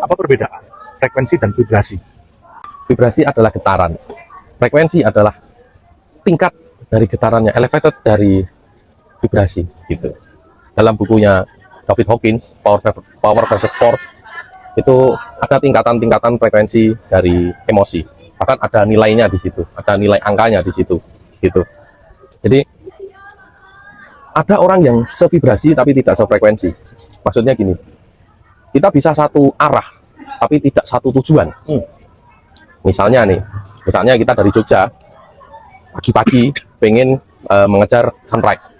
Apa perbedaan frekuensi dan vibrasi? Vibrasi adalah getaran, frekuensi adalah tingkat dari getarannya, elevated dari vibrasi gitu. Dalam bukunya David Hawkins, Power versus Force, itu ada tingkatan-tingkatan frekuensi dari emosi. Bahkan ada nilainya di situ, ada nilai angkanya di situ gitu. Jadi ada orang yang sevibrasi tapi tidak sefrekuensi. Maksudnya gini, kita bisa satu arah tapi tidak satu tujuan. Misalnya kita dari Jogja pagi-pagi pengen mengejar sunrise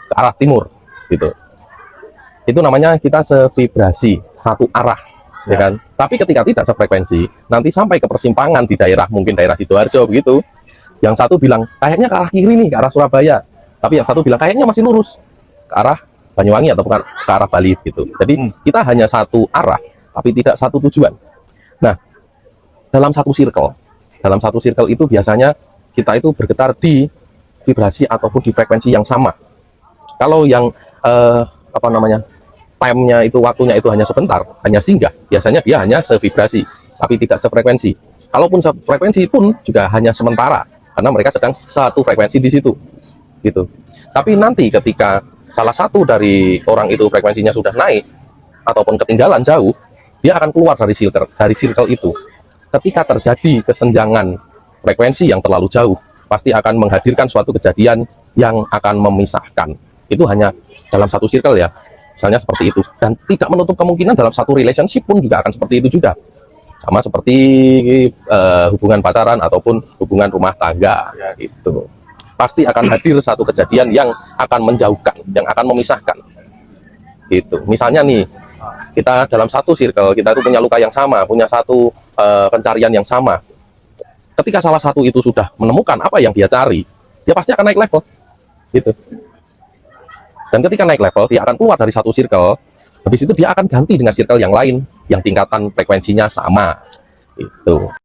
ke arah timur gitu. Itu namanya kita sevibrasi, satu arah, ya kan? Tapi ketika tidak sefrekuensi, nanti sampai ke persimpangan di daerah, mungkin daerah Sidoarjo begitu, yang satu bilang kayaknya ke arah kiri nih, ke arah Surabaya, tapi yang satu bilang kayaknya masih lurus ke arah Banyuwangi atau bukan ke arah Bali gitu. Jadi kita hanya satu arah tapi tidak satu tujuan. Nah, dalam satu circle itu biasanya kita itu bergetar di vibrasi ataupun di frekuensi yang sama. Kalau yang time-nya itu, waktunya itu hanya sebentar, hanya singgah, biasanya dia hanya sevibrasi tapi tidak sefrekuensi. Kalaupun sefrekuensi pun juga hanya sementara karena mereka sedang satu frekuensi di situ gitu. Tapi nanti ketika salah satu dari orang itu frekuensinya sudah naik ataupun ketinggalan jauh, dia akan keluar dari circle itu. Ketika terjadi kesenjangan frekuensi yang terlalu jauh, pasti akan menghadirkan suatu kejadian yang akan memisahkan. Itu hanya dalam satu circle ya, misalnya seperti itu. Dan tidak menutup kemungkinan dalam satu relationship pun juga akan seperti itu juga. Sama seperti hubungan pacaran ataupun hubungan rumah tangga gitu. Pasti akan hadir satu kejadian yang akan menjauhkan, yang akan memisahkan gitu. Misalnya nih, kita dalam satu circle, kita itu punya luka yang sama, punya satu pencarian yang sama. Ketika salah satu itu sudah menemukan apa yang dia cari, dia pasti akan naik level gitu. Dan ketika naik level, dia akan keluar dari satu circle, habis itu dia akan ganti dengan circle yang lain yang tingkatan frekuensinya sama gitu.